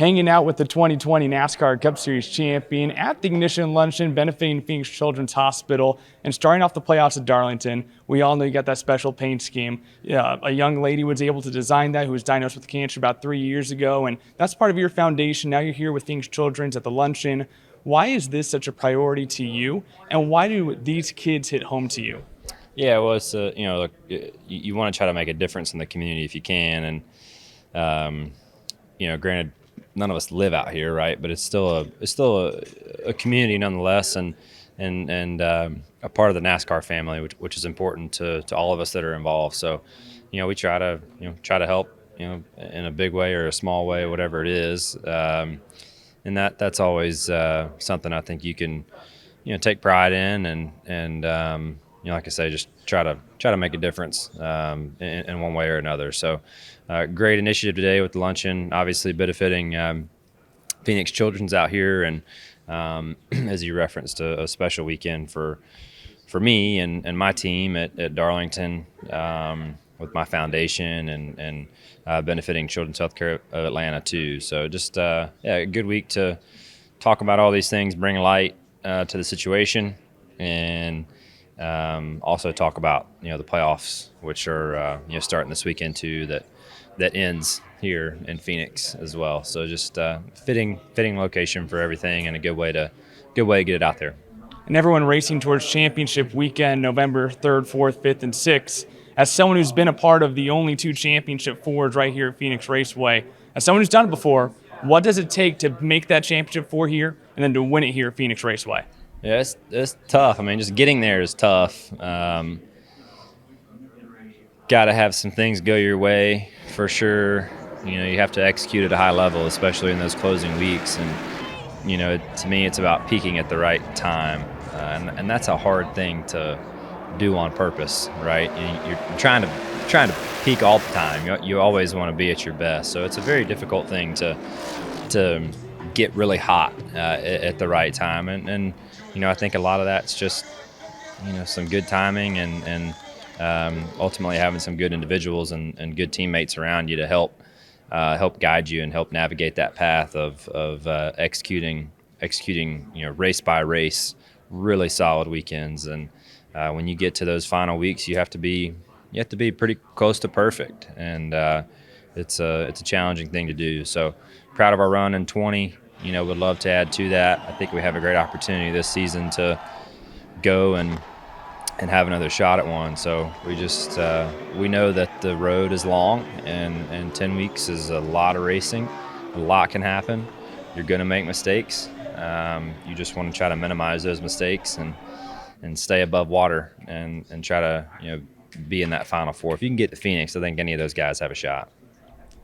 hanging out with the 2020 NASCAR Cup Series champion at the Ignition Luncheon benefiting Phoenix Children's Hospital and starting off the playoffs at Darlington. We all know you got that special paint scheme. A young lady was able to design that who was diagnosed with cancer about 3 years ago, and that's part of your foundation. Now you're here with Phoenix Children's at the luncheon. Why is this such a priority to you, and why do these kids hit home to you? Yeah, well, it's look, you want to try to make a difference in the community if you can, and granted, none of us live out here, right? But it's still a community nonetheless, and a part of the NASCAR family, which is important to all of us that are involved. So, we try to help, in a big way or a small way, whatever it is, and that's always something I think you can, take pride in, and like I say, just try to make a difference in one way or another. So, great initiative today with the luncheon, obviously benefiting Phoenix Children's out here, and as you referenced, a special weekend for me and my team at Darlington with my foundation and benefiting Children's Healthcare of Atlanta too. So just a good week to talk about all these things, bring light to the situation, and also talk about the playoffs, which are starting this weekend too. That ends here in Phoenix as well. So just fitting location for everything, and a good way to get it out there. And everyone racing towards championship weekend, November 3rd, 4th, 5th, and 6th. As someone who's been a part of the only 2 championship fours right here at Phoenix Raceway, as someone who's done it before, what does it take to make that championship 4 here and then to win it here at Phoenix Raceway? Yeah, it's tough. I mean, just getting there is tough. Got to have some things go your way for sure. You have to execute at a high level, especially in those closing weeks. And to me, it's about peaking at the right time, and that's a hard thing to do on purpose, right? You're trying to peak all the time. You always want to be at your best, so it's a very difficult thing to get really hot at the right time. And I think a lot of that's just some good timing and ultimately having some good individuals and good teammates around you to help guide you and help navigate that path of executing race by race, really solid weekends. And when you get to those final weeks, you have to be pretty close to perfect, and it's a challenging thing to do. So proud of our run in 20. Would love to add to that. I think we have a great opportunity this season to go and have another shot at one. So we know that the road is long, and 10 weeks is a lot of racing. A lot can happen. You're going to make mistakes. You just want to try to minimize those mistakes and stay above water and try to be in that Final Four. If you can get to Phoenix, I think any of those guys have a shot.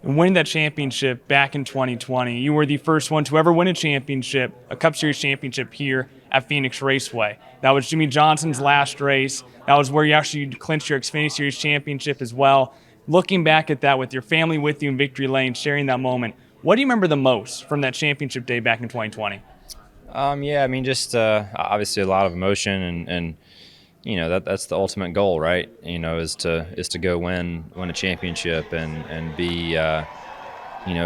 And winning that championship back in 2020, you were the first one to ever win a championship, a Cup Series championship here at Phoenix Raceway. That was Jimmy Johnson's last race. That was where you actually clinched your Xfinity Series championship as well. Looking back at that with your family with you in Victory Lane, sharing that moment, what do you remember the most from that championship day back in 2020? Just obviously a lot of emotion, and that's the ultimate goal, right? Is to go win a championship and be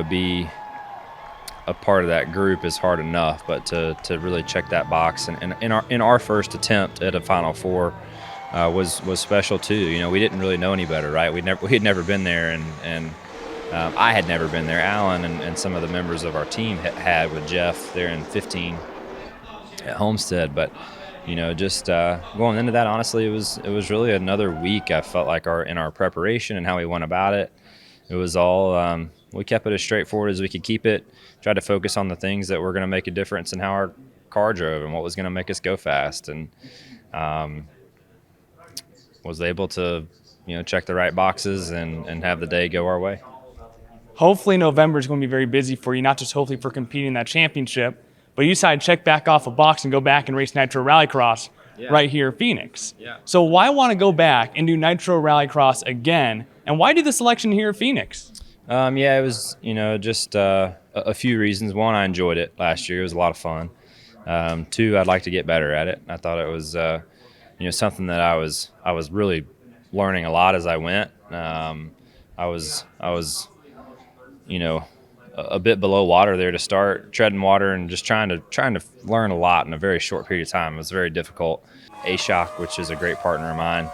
be a part of that group is hard enough, but to really check that box and in our first attempt at a Final Four was special too. We didn't really know any better, right? We had never been there, and I had never been there. Alan and some of the members of our team had with Jeff there in 15 at Homestead, but just going into that, honestly, it was really another week. I felt like in our preparation and how we went about it, it was all we kept it as straightforward as we could keep it. Tried to focus on the things that were going to make a difference in how our car drove and what was going to make us go fast, and was able to check the right boxes and have the day go our way. Hopefully November is going to be very busy for you, not just hopefully for competing in that championship, but you decided to check back off a box and go back and race Nitro Rallycross right here in Phoenix. Yeah. So why want to go back and do Nitro Rallycross again, and why do the selection here at Phoenix? It was just a few reasons. One, I enjoyed it last year. It was a lot of fun. 2, I'd like to get better at it. I thought it was something that I was really learning a lot as I went. I was a bit below water there to start, treading water and just trying to learn a lot in a very short period of time. It was very difficult. A-Shock, which is a great partner of mine,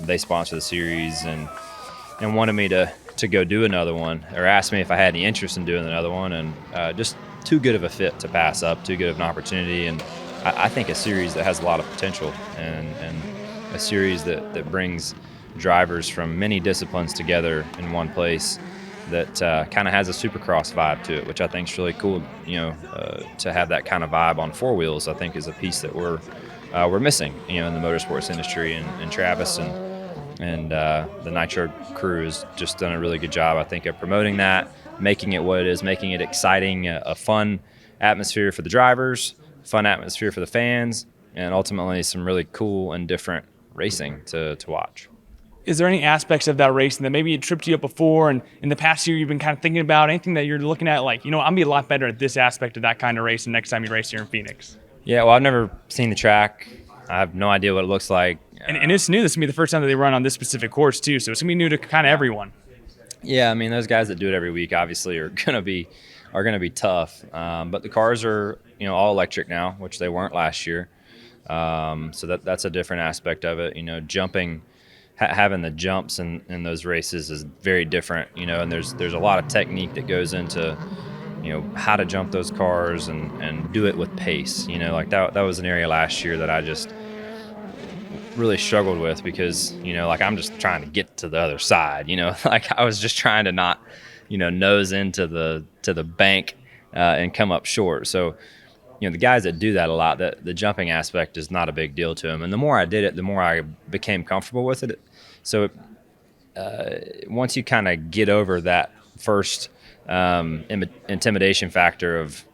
they sponsor the series and wanted me to go do another one, or asked me if I had any interest in doing another one, and just too good of a fit to pass up, too good of an opportunity, and I think a series that has a lot of potential, and a series that brings drivers from many disciplines together in one place, that kind of has a supercross vibe to it, which I think is really cool. To have that kind of vibe on four wheels, I think is a piece that we're missing, in the motorsports industry. And Travis and the Nitro crew has just done a really good job, I think, of promoting that, making it what it is, making it exciting, a fun atmosphere for the drivers, fun atmosphere for the fans, and ultimately some really cool and different racing to watch. Is there any aspects of that racing that maybe it tripped you up before, and in the past year you've been kind of thinking about anything that you're looking at, like, I'm going to be a lot better at this aspect of that kind of racing next time you race here in Phoenix? Yeah, well, I've never seen the track. I have no idea what it looks like. And it's new. This is going to be the first time that they run on this specific course, too, so it's going to be new to kind of everyone. Yeah, I mean, those guys that do it every week obviously are going to be tough. But the cars are, all electric now, which they weren't last year. So that's a different aspect of it. Jumping, having the jumps in those races is very different. And there's a lot of technique that goes into, how to jump those cars and do it with pace. Like that was an area last year that I just really struggled with, because like I'm just trying to get to the other side. Like I was just trying to not nose into the bank and come up short. So the guys that do that a lot, the jumping aspect is not a big deal to them, and the more I did it, the more I became comfortable with it. So once you kind of get over that first intimidation factor of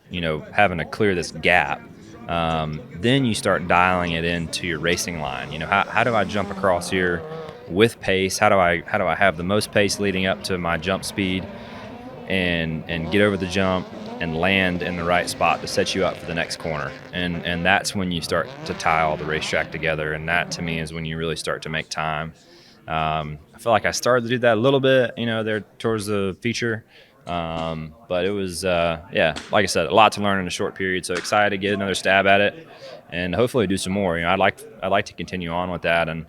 having to clear this gap, then you start dialing it into your racing line. How do I jump across here with pace? How do I have the most pace leading up to my jump speed, and get over the jump and land in the right spot to set you up for the next corner? And that's when you start to tie all the racetrack together, and that to me is when you really start to make time. I feel like I started to do that a little bit, there towards the feature. But it was, like I said, a lot to learn in a short period. So excited to get another stab at it, and hopefully do some more. I'd like to continue on with that and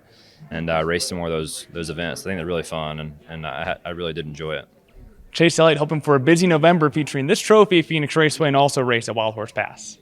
race some more of those events. I think they're really fun, and I really did enjoy it. Chase Elliott hoping for a busy November featuring this trophy at Phoenix Raceway and also race at Wild Horse Pass.